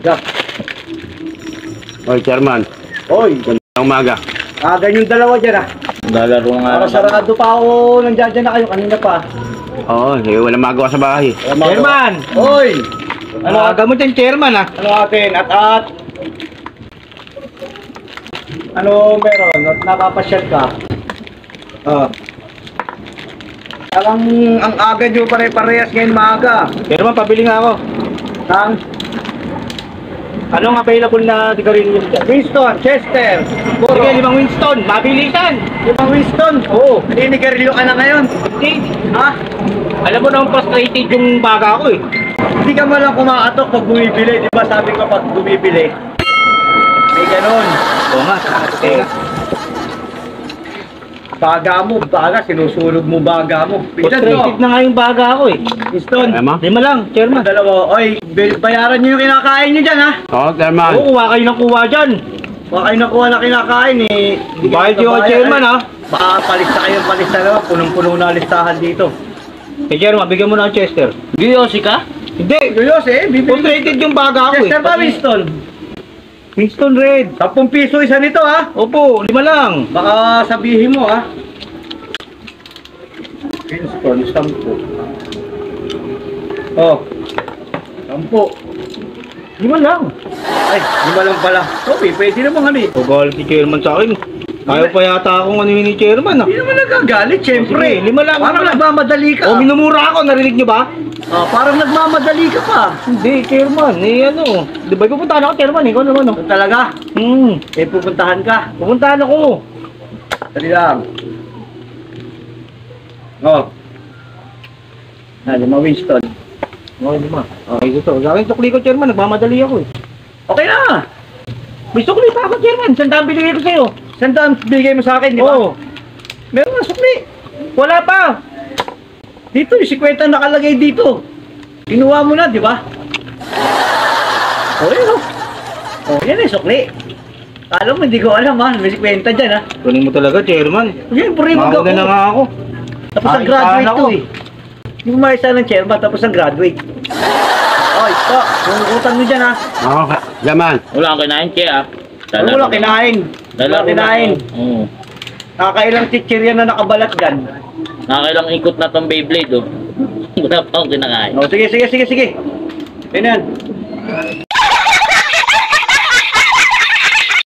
Jack. Oy, Chairman. Oy, Gandang umaga. ganyan dalawa dyan ah. Lalaro nga. Para sarado pa ako nandiyan dyan na kayo kanina pa. Oo, walang magawa sa bahay. Chairman! Oy! Ano aga mo dyan, chairman ah? Ano atin? At? Ano meron? At napapasyal ka? Ang aga nyo pare-parehas ngayon maaga. Chairman, pabili nga ako. Ang Anong available na digarilyo dyan? Winston, Chester, Sige, 5 Winston, mabilisan. Limang Winston. Oo. Ninigarilyo ka na ngayon. Hindi. Ha? Alam mo naman frustrated yung baga ko eh. Hindi ka man lang kumakatok pag bumibili. Di ba sabi ko pag bumibili? May ganun. Oo nga, teka. Baga mo, sinusunog mo baga mo. Pinsan Frustrated mo. na nga yung baga ko eh. Winston, Ama? 5 lang, chairman. dalawa. Oy, bayaran nyo yung kinakain nyo dyan ha. Oo, Chairman. Oo, kuha kayo ng kuha dyan. Baka kayo nakuha na kinakain eh. Hindi kayo Bayad yung nagbabayad, chairman eh. ha. Baka palista kayong palista naman. Punong-puno na listahan dito. Eh, chairman, bigyan mo na ang Chester. Giyosi ka? Hindi. Curious eh. Bibili. Frustrated yung baga ko eh. Chester ba, Winston? Winston Red. 10 piso isa nito ha. Opo, 5 lang. Baka sabihin mo ha. Winston, 10. Oh. 10. 5 lang. Ay, 5 lang pala. Okay, pwede naman ano eh. Pagalit si chairman sa akin. Ayaw pa yata akong ano yun ni chairman ah. Hindi naman nagagalit, syempre. Sige, 5 lang. Parang nagmamadali ka. O, minumura ako, narinig nyo ba? Parang nagmamadali ka pa. Hindi, chairman. Eh, ano. Di ba pupuntahan ako, chairman? Ikaw naman, oh. Ito talaga. Pupuntahan ka. Pupuntahan ako. Dali lang. Oh. 5 Winston. Okay, 5. Okay, ito. Sa akin, tukli ko, chairman. Nagmamadali ako eh. Okay na. May sukli pa ako, chairman. Sandaan binigay ko sa'yo. Sandaan bigay mo sa akin, di ba? Oo. Meron na sukli. Wala pa. Dito, yung 50 nakalagay dito. Kinuha mo na, di ba? Oh, yun. Oh, yan yung sukli. Kala mo, hindi ko alam ha. May 50 dyan ha. Kunin mo talaga, chairman. Siyempre, mag Mauna na nga ako. Tapos ang Ay, graduate paano to ko? eh. Hindi mo maisa ng chairman, tapos ang graduate. Oh, ito. Yung utang nyo dyan ha. Oo, Chairman. Wala kang kinain, kaya. Ano mo lang kinain? Wala kinain. Oo. Nakakailang chichirya na nakabalat dyan. Nakakailang ikot na tong Beyblade, oh. Wala pa akong kinakain. Oh, sige. Ganyan.